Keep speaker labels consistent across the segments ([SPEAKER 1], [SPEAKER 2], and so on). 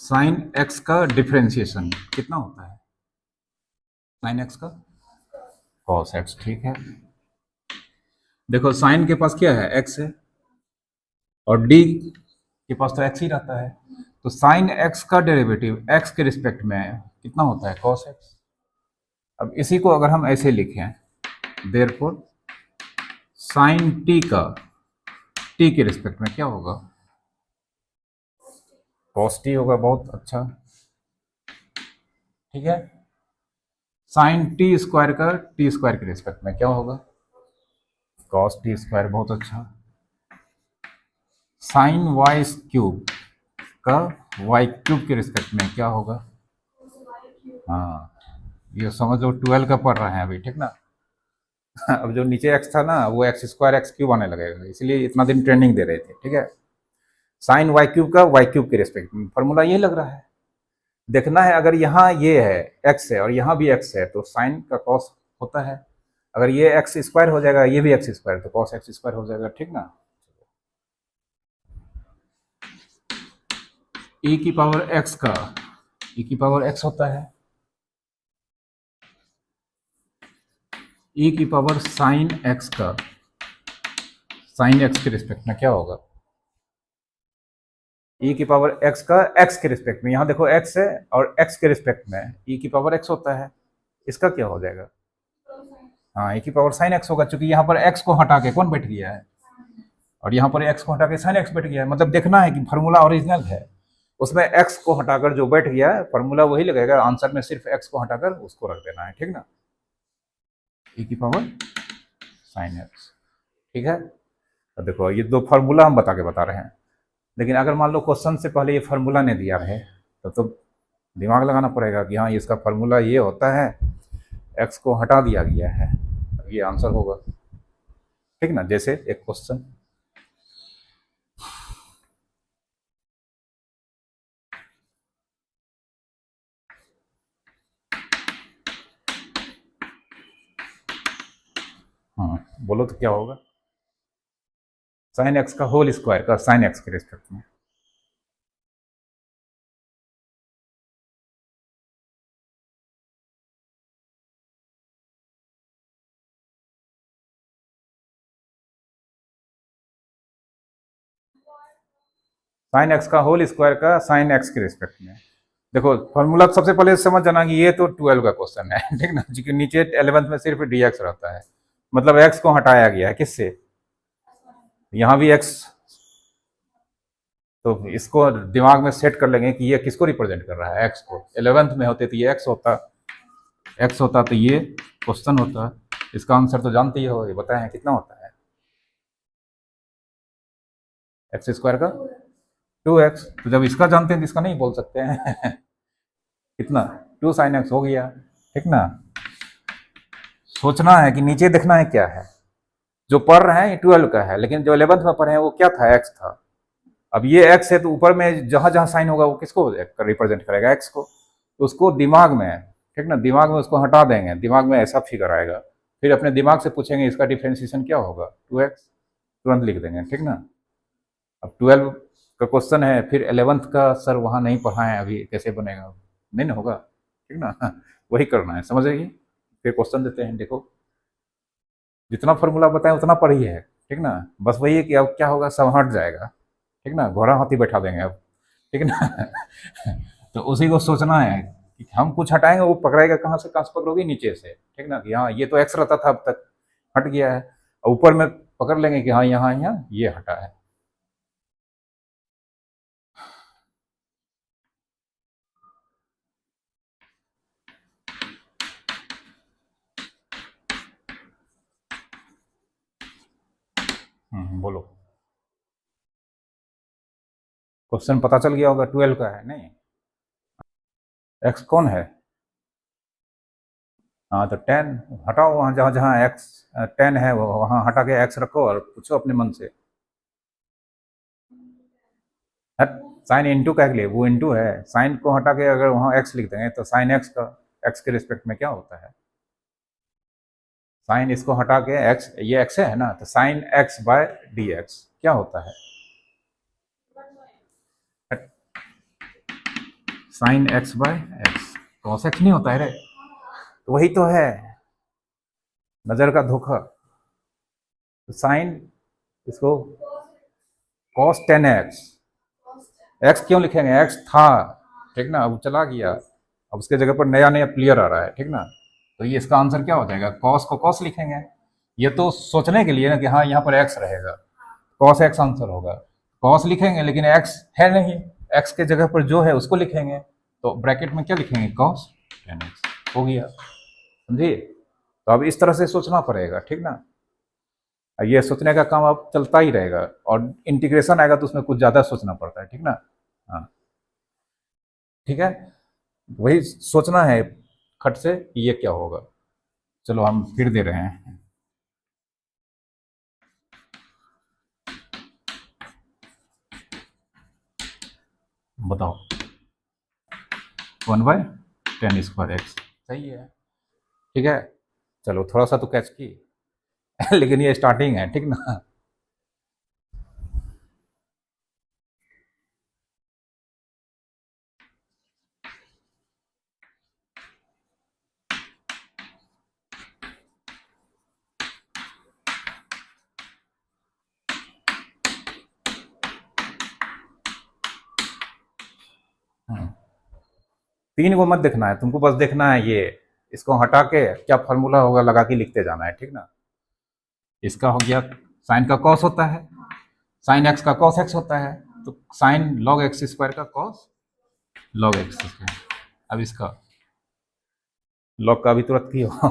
[SPEAKER 1] Sign x का differentiation कितना होता है? साइन एक्स का कॉस एक्स। ठीक है, देखो साइन के पास क्या है, एक्स है, और डी के पास तो एक्स ही रहता है। तो साइन एक्स का डेरिवेटिव एक्स के रिस्पेक्ट में कितना होता है, कॉस एक्स। अब इसी को अगर हम ऐसे लिखें, देयरफॉर साइन टी का टी के रिस्पेक्ट में क्या होगा, कॉस टी होगा। बहुत अच्छा, ठीक है। साइन टी स्क्वायर का टी स्क्वायर के रिस्पेक्ट में क्या होगा, कॉस टी स्क्वायर। बहुत अच्छा। साइन वाई क्यूब का वाई क्यूब के रिस्पेक्ट में क्या होगा। हाँ, ये समझो 12 का पढ़ रहे हैं अभी, ठीक ना। अब जो नीचे एक्स था ना, वो एक्स स्क्वायर एक्स क्यूब आने लगेगा, इसलिए इतना दिन ट्रेनिंग दे रहे थे, ठीक है। साइन वाई क्यूब का वाई क्यूब के रिस्पेक्ट में फॉर्मूला ये लग रहा है। देखना है, अगर यहाँ ये है एक्स है और यहाँ भी एक्स है तो साइन का कॉस होता है। अगर ये एक्स स्क्वायर हो जाएगा, ये भी एक्स स्क्वायर, तो कॉस एक्स स्क्वायर हो जाएगा, ठीक ना। e की पावर x का e की पावर x होता है e की पावर साइन x का साइन x के रिस्पेक्ट में क्या होगा, e की पावर x का x के रिस्पेक्ट में। यहाँ देखो x है और x के रिस्पेक्ट में e की पावर x होता है, इसका क्या हो जाएगा। हाँ, e की पावर साइन x होगा, क्योंकि यहाँ पर x को हटा के कौन बैठ गया है, और यहाँ पर x को हटा के साइन x बैठ गया है। मतलब देखना है कि फार्मूला ओरिजिनल है, उसमें x को हटाकर जो बैठ गया है फार्मूला वही लगेगा, आंसर में सिर्फ x को हटाकर उसको रख देना है, ठीक ना। e की पावर साइन x, ठीक है। तो देखो ये दो फार्मूला हम बता रहे हैं, लेकिन अगर मान लो क्वेश्चन से पहले ये फार्मूला नहीं दिया है तो दिमाग लगाना पड़ेगा कि हाँ इसका फार्मूला ये होता है, x को हटा दिया गया है, ये आंसर होगा, ठीक ना। जैसे एक क्वेश्चन, हाँ बोलो तो क्या होगा, साइन एक्स का होल स्क्वायर का साइन एक्स के रिस्पेक्ट में। साइन एक्स का होल स्क्वायर का साइन एक्स के रिस्पेक्ट में। देखो फॉर्मूला सबसे पहले समझ जाना कि ये तो 12 का क्वेश्चन है, ठीक ना, क्योंकि नीचे 11th में सिर्फ dx रहता है, मतलब x को हटाया गया है किससे, यहाँ भी x, तो इसको दिमाग में सेट कर लेंगे कि ये किसको रिप्रेजेंट कर रहा है, x को। 11th में होते तो ये x होता तो ये क्वेश्चन होता। इसका आंसर तो जानते ही हो, ये बताए हैं कितना होता है, एक्स स्क्वायर का 2x। तो जब इसका जानते हैं तो इसका नहीं बोल सकते हैं। कितना, 2 साइन एक्स हो गया, ठीक ना। सोचना है कि नीचे देखना है क्या है, जो पढ़ रहे हैं ये 12 का है, लेकिन जो 11th में पढ़े हैं वो क्या था, एक्स था। अब ये एक्स है तो ऊपर में जहां जहां साइन होगा वो किसको रिप्रेजेंट करेगा, एक्स को। तो उसको दिमाग में, ठीक ना, दिमाग में उसको हटा देंगे, दिमाग में ऐसा फिगर आएगा, फिर अपने दिमाग से पूछेंगे इसका डिफ्रेंसिएशन क्या होगा, 2x, तुरंत लिख देंगे, ठीक ना। अब 12 का क्वेश्चन है, फिर 11th का सर वहाँ नहीं पढ़ाएं अभी, कैसे बनेगा, नहीं ना होगा, ठीक ना। वही करना है, समझ रही। फिर क्वेश्चन देते हैं, देखो जितना फॉर्मूला बताएं उतना पढ़ी है, ठीक ना। बस वही है कि अब क्या होगा, सब हट जाएगा, ठीक ना, घोड़ा हाथी बैठा देंगे अब, ठीक ना। तो उसी को सोचना है कि हम कुछ हटाएंगे वो पकड़ेगा कहाँ से, कहाँ से पकड़ोगे, नीचे से, ठीक ना, कि हाँ ये तो एक्स रहता था अब तक, हट गया है, और ऊपर में पकड़ लेंगे कि हाँ यहाँ यहाँ ये हटा है। बोलो, क्वेश्चन पता चल गया होगा, 12 का है नहीं, एक्स कौन है। हाँ तो 10 हटाओ, वहाँ जहाँ जहाँ एक्स 10 है वहाँ हटा के एक्स रखो और पूछो अपने मन से। साइन इंटू का लिए, वो इंटू है, साइन को हटा के अगर वहाँ एक्स लिख देंगे तो साइन एक्स का एक्स के रिस्पेक्ट में क्या होता है, साइन इसको हटा के एक्स, ये एक्स है ना, तो sine x by d x क्या होता है। Sine x by x, cos x नहीं होता है रे, तो वही तो है नजर का धोखा। तो साइन इसको कॉस 10x, एक्स क्यों लिखेंगे, एक्स था ठीक ना, अब चला गया, अब उसके जगह पर नया नया प्लेयर आ रहा है ठीक ना, तो ये इसका आंसर क्या हो जाएगा, कॉस को कॉस लिखेंगे। ये तो सोचने के लिए ना कि हाँ यहाँ पर एक्स रहेगा, कॉस एक्स आंसर होगा, कॉस लिखेंगे लेकिन एक्स है नहीं, एक्स के जगह पर जो है उसको लिखेंगे, तो ब्रैकेट में क्या लिखेंगे, कॉस 10x हो गया, समझिए। तो अब इस तरह से सोचना पड़ेगा ठीक ना, ये सोचने का काम अब चलता ही रहेगा, और इंटीग्रेशन आएगा तो उसमें कुछ ज़्यादा सोचना पड़ता है ठीक ना। हाँ ठीक है, वही सोचना है खट से कि ये क्या होगा। चलो हम फिर दे रहे हैं, बताओ 1/10² x सही है ठीक है। चलो थोड़ा सा तो कैच की लेकिन ये स्टार्टिंग है ठीक ना। 3 को मत देखना है तुमको, बस देखना है ये, इसको हटा के क्या फॉर्मूला होगा लगा के लिखते जाना है ठीक ना। इसका हो गया साइन का कॉस होता है, साइन एक्स का कॉस एक्स होता है, तो साइन लॉग एक्स स्क्वायर का कॉस लॉग एक्स स्क्वायर। अब इसका लॉग का भी तुरंत की हो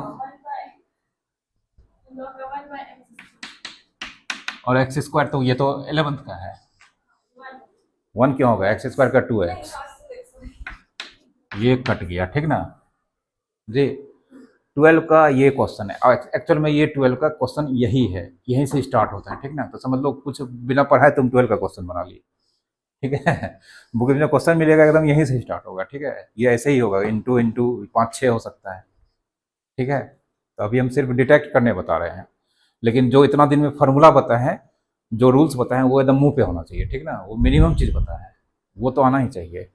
[SPEAKER 1] और एक्स स्क्वायर तो ये तो 11th का है, 1 क्यों होगा, एक्स स्क्वायर का 2x, ये कट गया ठीक ना जी। 12 का ये क्वेश्चन है, एक्चुअल में ये 12 का क्वेश्चन यही है, यहीं से स्टार्ट होता है ठीक ना, तो समझ लो कुछ बिना पढ़ाए तुम 12 का क्वेश्चन बना लिए ठीक है। बुक में क्वेश्चन मिलेगा एकदम यहीं से स्टार्ट होगा ठीक है, ये ऐसे ही होगा, इंटू इंटू 5-6 हो सकता है ठीक है। तो अभी हम सिर्फ डिटेक्ट करने बता रहे हैं, लेकिन जो इतना दिन में फार्मूला बताए हैं, जो रूल्स बताए हैं वो एकदम मुंह पे होना चाहिए ठीक ना, वो मिनिमम चीज़ बताया है वो तो आना ही चाहिए।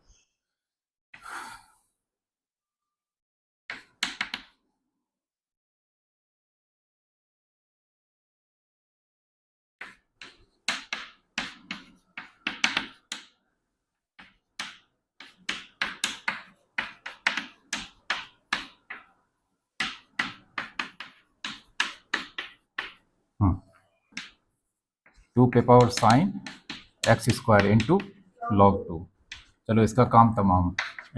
[SPEAKER 1] टू पे power sine x square into log 2, चलो इसका काम तमाम,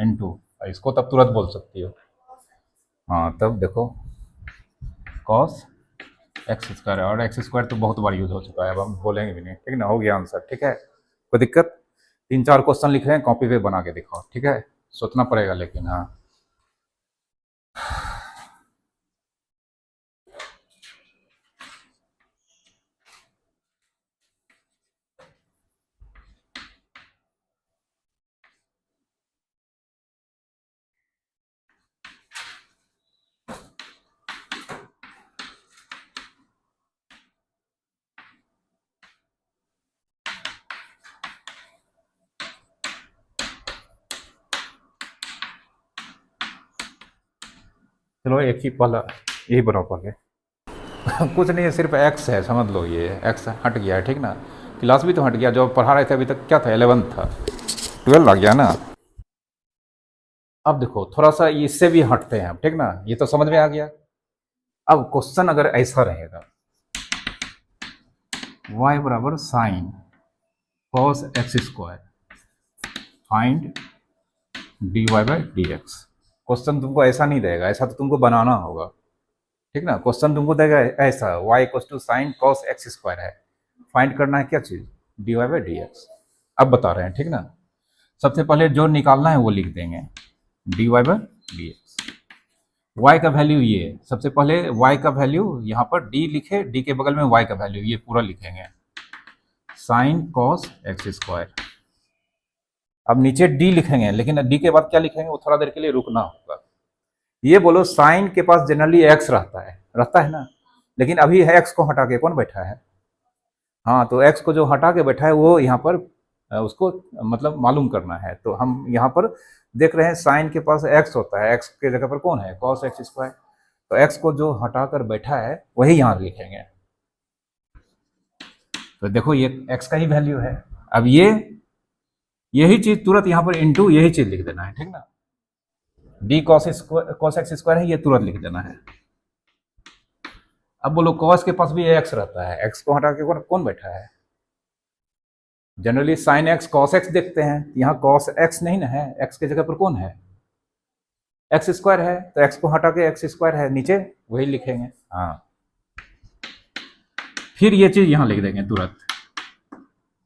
[SPEAKER 1] इंटू इसको तब तुरंत बोल सकती हो, हाँ तब देखो कॉस एक्स स्क्वायर, और एक्स स्क्वायर तो बहुत बार यूज हो चुका है, अब हम बोलेंगे भी नहीं ठीक ना, हो गया आंसर ठीक है। कोई दिक्कत, 3-4 क्वेश्चन लिख रहे हैं कॉपी पे बना के दिखाओ ठीक है, सोचना पड़ेगा लेकिन हाँ। चलो एक ही पहला यही बनाओ पहले कुछ नहीं है, सिर्फ एक्स है समझ लो, ये एक्स हट गया है ठीक ना, क्लास भी तो हट गया, जो पढ़ा रहे थे अभी तक क्या था 11 था, 12 आ गया ना। अब देखो थोड़ा सा इससे भी हटते हैं अब ठीक ना, ये तो समझ में आ गया। अब क्वेश्चन अगर ऐसा रहेगा, y बराबर sign cos x square find dy by d x, question तुमको ऐसा नहीं देगा, ऐसा तो तुमको बनाना होगा ठीक ना, क्वेश्चन तुमको देगा ऐसा y equal to sine cos x square है, फाइंड करना है क्या चीज़, dy बाई डी एक्स। अब बता रहे हैं ठीक ना, सबसे पहले जो निकालना है वो लिख देंगे dy by d x, y का वैल्यू ये, सबसे पहले y का वैल्यू यहाँ पर d लिखे, d के बगल में y का वैल्यू ये पूरा लिखेंगे, साइन कॉस एक्स स्क्वायर। अब नीचे d लिखेंगे, लेकिन d के बाद क्या लिखेंगे वो थोड़ा देर के लिए रुकना होगा। ये बोलो साइन के पास जनरली x रहता है ना, लेकिन अभी x को हटा के कौन बैठा है, हाँ तो x को जो हटा के बैठा है वो यहाँ पर उसको मतलब मालूम करना है। तो हम यहाँ पर देख रहे हैं साइन के पास एक्स होता है, एक्स के जगह पर कौन है, कॉस एक्स स्क्वायर। तो एक्स को जो हटाकर बैठा है वही यहाँ लिखेंगे। तो देखो ये एक्स का ही वैल्यू है। अब ये यही चीज तुरंत यहाँ पर इंटू यही चीज लिख देना है, ठीक ना। डी कॉस एक्स स्क्वायर है, ये तुरंत लिख देना है। अब बोलो कॉस के पास भी एक्स रहता है, एक्स को हटा के कौन बैठा है, generally sign x cos x देखते हैं, यहाँ कॉस एक्स नहीं ना है, एक्स के जगह पर कौन है, एक्स स्क्वायर है। तो एक्स को हटा के एक्स स्क्वायर है नीचे, वही लिखेंगे। हाँ, फिर ये चीज यहां लिख देंगे तुरंत।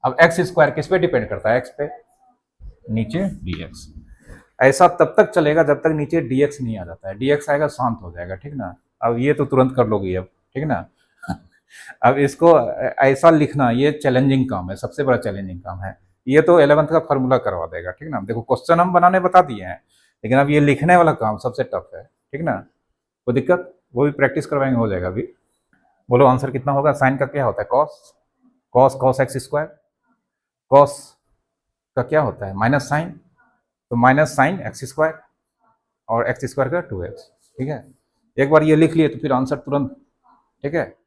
[SPEAKER 1] अब एक्स स्क्वायर किस पे डिपेंड करता है, एक्स पे, नीचे dx। ऐसा तब तक चलेगा जब तक नीचे dx नहीं आ जाता है, dx आएगा शांत हो जाएगा, ठीक ना। अब ये तो तुरंत कर लोगी अब, ठीक ना। अब इसको ऐसा लिखना ये चैलेंजिंग काम है, सबसे बड़ा चैलेंजिंग काम है। ये तो 11th का फॉर्मूला करवा देगा, ठीक ना। देखो क्वेश्चन हम बनाने बता दिए हैं, लेकिन अब ये लिखने वाला काम सबसे टफ है, ठीक ना। कोई दिक्कत, वो भी प्रैक्टिस करवाएंगे, हो जाएगा अभी। बोलो आंसर कितना होगा, साइन का क्या होता है, cos, cos x square, cos का क्या होता है माइनस साइन, तो माइनस साइन एक्स स्क्वायर, और एक्स स्क्वायर का 2x, ठीक है। एक बार ये लिख लिए तो फिर आंसर तुरंत, ठीक है।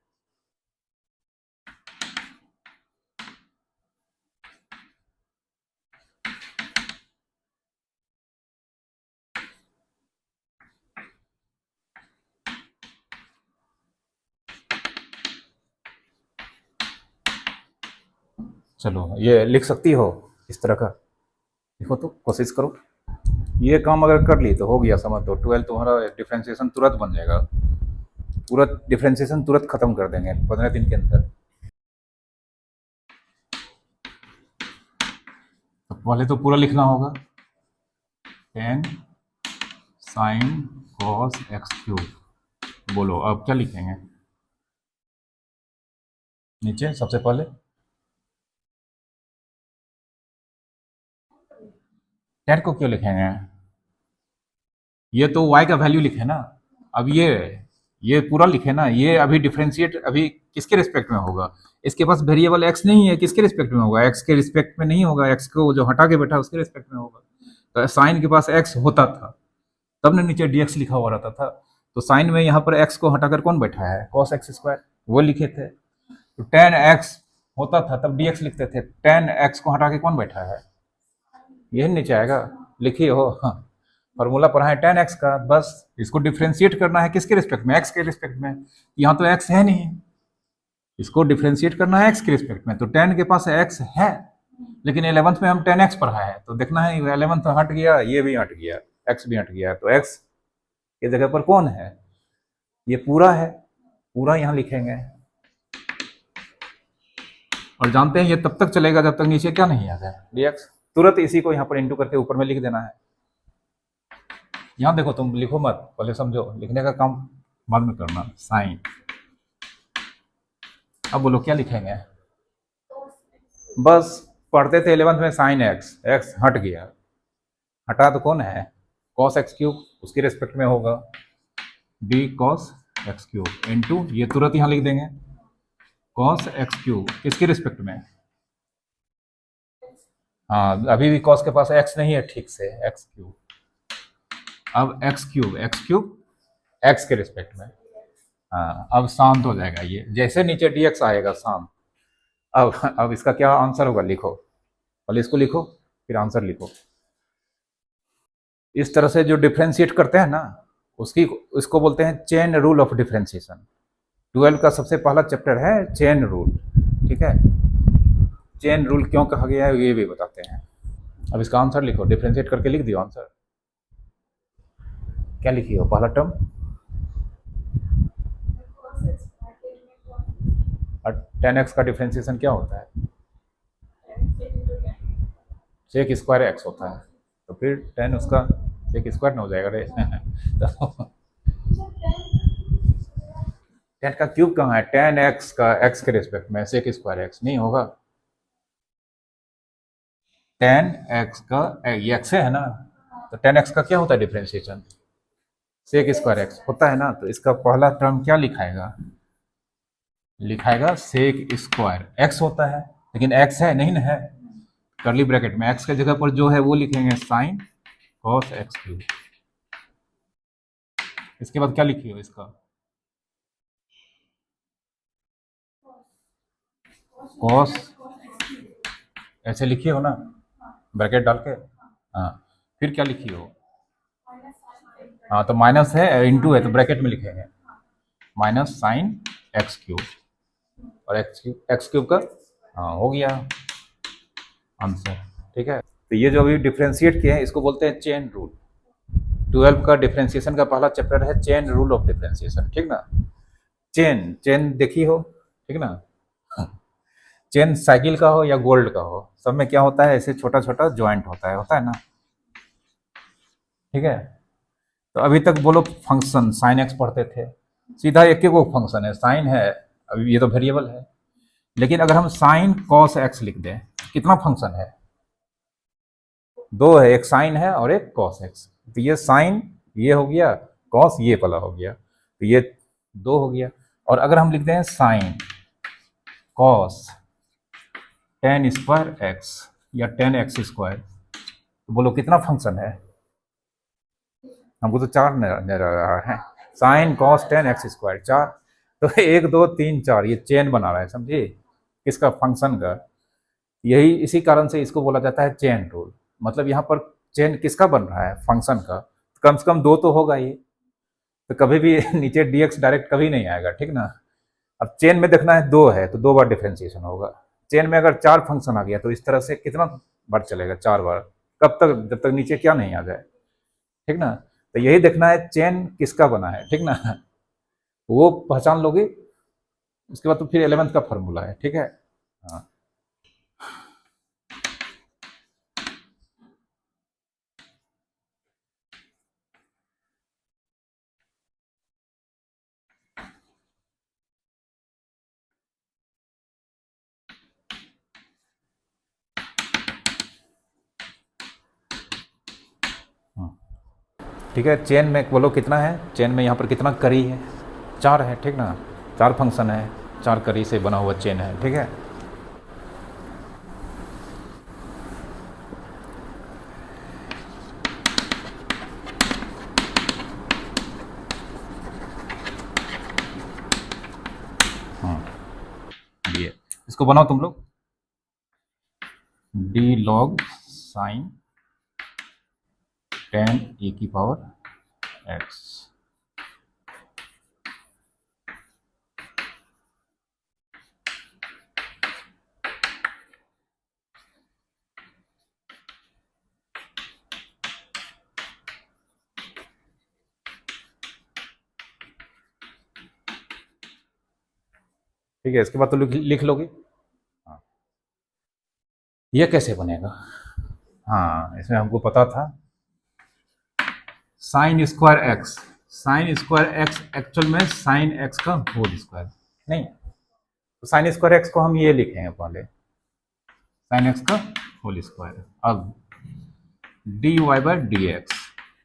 [SPEAKER 1] चलो ये लिख सकती हो इस तरह का, देखो तो कोशिश करो। ये काम अगर कर ली तो हो गया, समझ दो 12 तुम्हारा डिफ्रेंशिएशन तुरंत बन जाएगा, पूरा डिफ्रेंशिएशन तुरंत खत्म कर देंगे 15 दिन के अंदर। तो पहले तो पूरा लिखना होगा, 10 साइन कॉस एक्स क्यूब। बोलो अब क्या लिखेंगे, नीचे सबसे पहले 10 को क्यों लिखेंगे, ये तो y का वैल्यू लिखे ना। अब ये पूरा लिखे ना, ये अभी डिफ्रेंशिएट अभी किसके रिस्पेक्ट में होगा, इसके पास वेरिएबल x नहीं है, किसके रिस्पेक्ट में होगा, x के रिस्पेक्ट में नहीं होगा, x को जो हटा के बैठा उसके रिस्पेक्ट में होगा। तो साइन के पास x होता था तब ने नीचे dx लिखा हुआ रहता था। तो साइन में यहाँ पर x को हटाकर कौन बैठा है, cos एक्स स्क्वायर, वो लिखे थे। तो tan x होता था तब dx लिखते थे, tan x को हटा के कौन बैठा है, यही नीचे आएगा, लिखिए हो। हाँ, फॉर्मूला पढ़ा है tan x का, बस इसको डिफ्रेंशिएट करना है किसके रिस्पेक्ट में, x के रिस्पेक्ट में। यहाँ तो x है नहीं, इसको डिफ्रेंशिएट करना है x के रिस्पेक्ट में। तो tan के पास x है, लेकिन 11th में हम tan x पढ़ा है, तो देखना है 11th हट गया, ये भी हट गया, x भी हट गया, तो x की जगह पर कौन है, ये पूरा है, पूरा यहाँ लिखेंगे। और जानते हैं ये तब तक चलेगा जब तक नीचे क्या नहीं आता है, dx। तुरंत इसी को यहाँ पर इंटू करके ऊपर में लिख देना है। यहाँ देखो तुम लिखो मत, पहले समझो, लिखने का काम बाद में करना। साइन, अब बोलो क्या लिखेंगे, बस पढ़ते थे 11th में साइन एक्स, एक्स हट गया, हटा तो कौन है, कॉस एक्स क्यूब, उसके रेस्पेक्ट में होगा D cos x cube into, ये तुरंत यहाँ लिख देंगे कॉस एक्स क्यूब, किसके रिस्पेक्ट में, हाँ अभी भी कॉस के पास एक्स नहीं है ठीक से, एक्स क्यूब। अब एक्स क्यूब एक्स के रिस्पेक्ट में, हाँ अब शांत हो जाएगा ये, जैसे नीचे dx आएगा शांत। अब इसका क्या आंसर होगा, लिखो पहले इसको लिखो फिर आंसर लिखो। इस तरह से जो डिफ्रेंशिएट करते हैं ना, उसको बोलते हैं चेन रूल ऑफ डिफ्रेंशिएशन। 12 का सबसे पहला चैप्टर है चेन रूल, ठीक है। चेन रूल क्यों कहा गया है ये भी बताते हैं। अब इसका आंसर लिखो, डिफ्रेंशिएट करके लिख दियो आंसर, क्या लिखी हो पहला टर्म, और tan x का डिफ्रेंशिएशन क्या होता है, सेक स्क्वायर एक्स होता है, तो फिर tan उसका सेक स्क्वायर ना हो जाएगा रे। तो tan का क्यूब कहाँ है, tan x का x के रिस्पेक्ट में सेक स्क्वायर x नहीं होगा, tan x का ये x है ना, तो tan x का क्या होता है डिफ्रेंशिएशन, सेक स्क्वायर x होता है ना। तो इसका पहला टर्म क्या लिखाएगा सेक स्क्वायर x होता है, लेकिन x है नहीं ना है, कर्ली ब्रैकेट में x के जगह पर जो है वो लिखेंगे साइन कॉस एक्स क्यूब। इसके बाद क्या लिखिए इसका, कॉस, ऐसे लिखिए हो ना ब्रैकेट डाल के। हाँ, फिर क्या लिखिए हो, हाँ तो माइनस है इंटू है तो ब्रैकेट में लिखेंगे माइनस साइन एक्स क्यूब, और एक्स क्यूब का, हाँ हो गया आंसर। ठीक है, तो ये जो अभी डिफ्रेंशिएट किए हैं इसको बोलते हैं चेन रूल। 12 का डिफ्रेंशिएशन का पहला चैप्टर है चेन रूल ऑफ डिफ्रेंशिएशन, ठीक ना। चेन चेन देखी हो, ठीक ना। चेन साइकिल का हो या गोल्ड का हो, सब में क्या होता है, ऐसे छोटा छोटा ज्वाइंट होता है ना। ठीक है, तो अभी तक बोलो फंक्शन साइन एक्स पढ़ते थे, सीधा एक ही वो फंक्शन है साइन है, अभी ये तो वेरिएबल है। लेकिन अगर हम साइन कॉस एक्स लिख दें, कितना फंक्शन है, दो है, एक साइन है और एक कॉस एक्स। तो ये साइन ये हो गया, कॉस ये वाला हो गया, तो ये दो हो गया। और अगर हम लिखते हैं sine cos tan square x या टेन एक्स स्क्वायर, तो बोलो कितना फंक्शन है, हमको तो चार नजर आ रहा है, sine cos tan x square चार, तो एक दो तीन चार ये चेन बना रहा है, समझे, किसका, फंक्शन का। यही इसी कारण से इसको बोला जाता है चेन रूल। मतलब यहाँ पर चेन किसका बन रहा है, फंक्शन का, कम से कम दो तो होगा ही, तो कभी भी नीचे dx डायरेक्ट कभी नहीं आएगा, ठीक ना। अब चेन में देखना है दो है तो दो बार डिफ्रेंशिएशन होगा, चेन में अगर चार फंक्शन आ गया तो इस तरह से कितना बार चलेगा, चार बार, कब तक, जब तक नीचे क्या नहीं आ जाए, ठीक ना। तो यही देखना है चेन किसका बना है, ठीक ना, वो पहचान लोगे, उसके बाद तो फिर 11th का फॉर्मूला है, ठीक है। हाँ, हाँ। ठीक है, चेन में बोलो कितना है, चेन में यहाँ पर कितना करी है, चार है, ठीक ना, चार फंक्शन है, चार करी से बना हुआ चेन है, ठीक है। हाँ, ये इसको बनाओ तुम लोग, डी लॉग साइन टेन ए की पावर एक्स। ठीक है, इसके बाद तो लिख लोगे। हाँ, ये कैसे बनेगा, हाँ इसमें हमको पता था, sine square x, sine square x actual में साइन एक्स का होल स्क्वायर, नहीं तो साइन स्क्वायर एक्स को हम ये लिखेंगे पहले, साइन एक्स का होल स्क्वायर। अब d y by d x,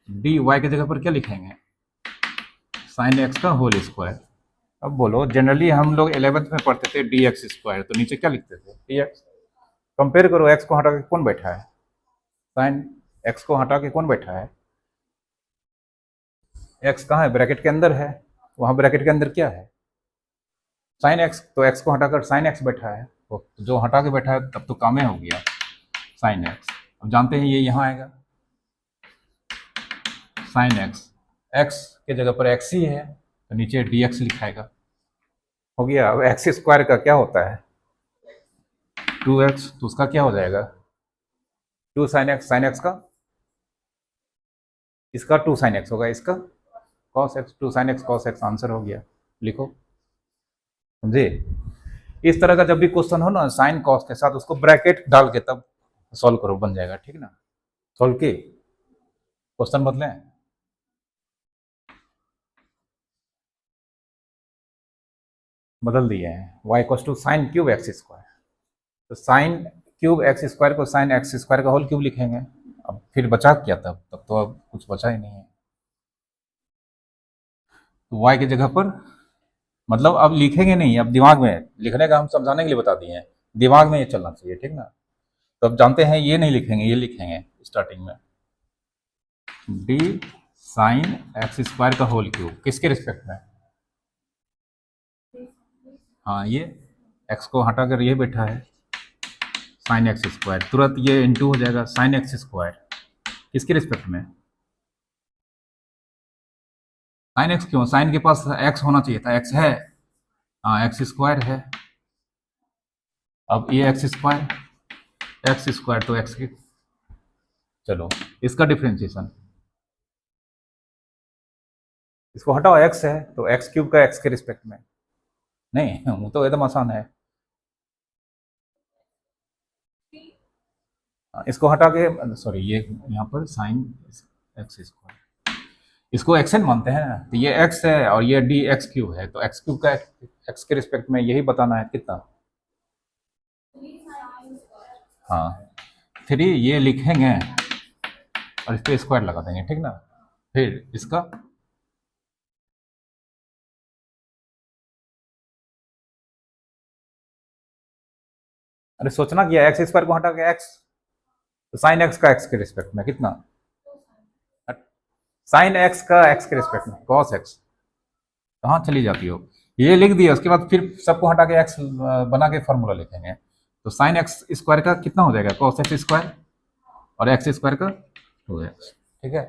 [SPEAKER 1] d y की जगह पर क्या लिखेंगे, साइन एक्स का होल स्क्वायर। अब बोलो, जनरली हम लोग 11th में पढ़ते थे डी एक्स स्क्वायर, तो नीचे क्या लिखते थे, डी एक्स। कंपेयर करो, एक्स को हटा के कौन बैठा है, साइन एक्स को हटा के कौन बैठा है, एक्स कहाँ है, ब्रैकेट के अंदर है, वहाँ ब्रैकेट के अंदर क्या है, साइन एक्स, तो एक्स को हटाकर साइन एक्स बैठा है, तो जो हटा के बैठा है तब तो काम हो गया साइन एक्स। अब जानते हैं ये यहाँ आएगा साइन एक्स, एक्स के जगह पर एक्स ही है तो नीचे डी एक्स लिखाएगा, हो गया। अब एक्स स्क्वायर का क्या होता है, 2x, तो उसका क्या हो जाएगा, two sine x, sine x का, इसका टू साइन एक्स होगा, इसका cos x, two sine x cos x, answer हो गया, लिखो, समझे। इस तरह का जब भी क्वेश्चन हो ना साइन कॉस के साथ, उसको ब्रैकेट डाल के तब सॉल्व करो, बन जाएगा, ठीक ना। सॉल्व की क्वेश्चन बदलें, बदल दिए हैं, y equal to sine cube x square, तो साइन क्यूब एक्स स्क्वायर को साइन एक्स स्क्वायर का होल क्यूब लिखेंगे। अब फिर बचा क्या, तब तो अब कुछ बचा ही नहीं है, तो y की जगह पर, मतलब अब लिखेंगे नहीं, अब दिमाग में लिखने का हम समझाने के लिए बता दिए हैं, दिमाग में ये चलना चाहिए, ठीक ना। तो अब जानते हैं ये नहीं लिखेंगे, ये लिखेंगे स्टार्टिंग में डी साइन एक्स स्क्वायर का होल क्यूब, किसके रिस्पेक्ट में? हाँ, ये एक्स को हटाकर ये बैठा है साइन एक्स स्क्वायर, तुरंत ये इंटू हो जाएगा साइन एक्स स्क्वायर, किसके रिस्पेक्ट में? साइन एक्स क्यों? साइन के पास एक्स होना चाहिए था, एक्स है, हाँ एक्स स्क्वायर है। अब ये एक्स स्क्वायर तो एक्स की, चलो इसका डिफ्रेंशिएशन, इसको हटाओ, एक्स है तो एक्स क्यूब का एक्स के रिस्पेक्ट में, नहीं वो तो एकदम आसान है। इसको हटा के, सॉरी ये यहाँ पर साइन एक्स स्क्वायर, इसको एक्स एन मानते हैं ना, तो ये एक्स है और ये डी एक्स क्यूब है, तो एक्स क्यूब का एक्स के रिस्पेक्ट में यही बताना है कितना, हाँ 3, ये लिखेंगे और इस पर स्क्वायर लगा देंगे, ठीक ना। फिर इसका अरे सोचना किया, एक्स स्क्वायर को हटा के एक्स, तो साइन एक्स का एक्स के रिस्पेक्ट में कितना, साइन एक्स का एक्स के रिस्पेक्ट में कॉस एक्स, कहाँ चली जाती हो, ये लिख दिया, उसके बाद फिर सबको हटा के एक्स बना के फॉर्मूला लिखेंगे, तो साइन एक्स स्क्वायर का कितना हो जाएगा, कॉस एक्स स्क्वायर, और एक्स स्क्वायर का 2x, ठीक है।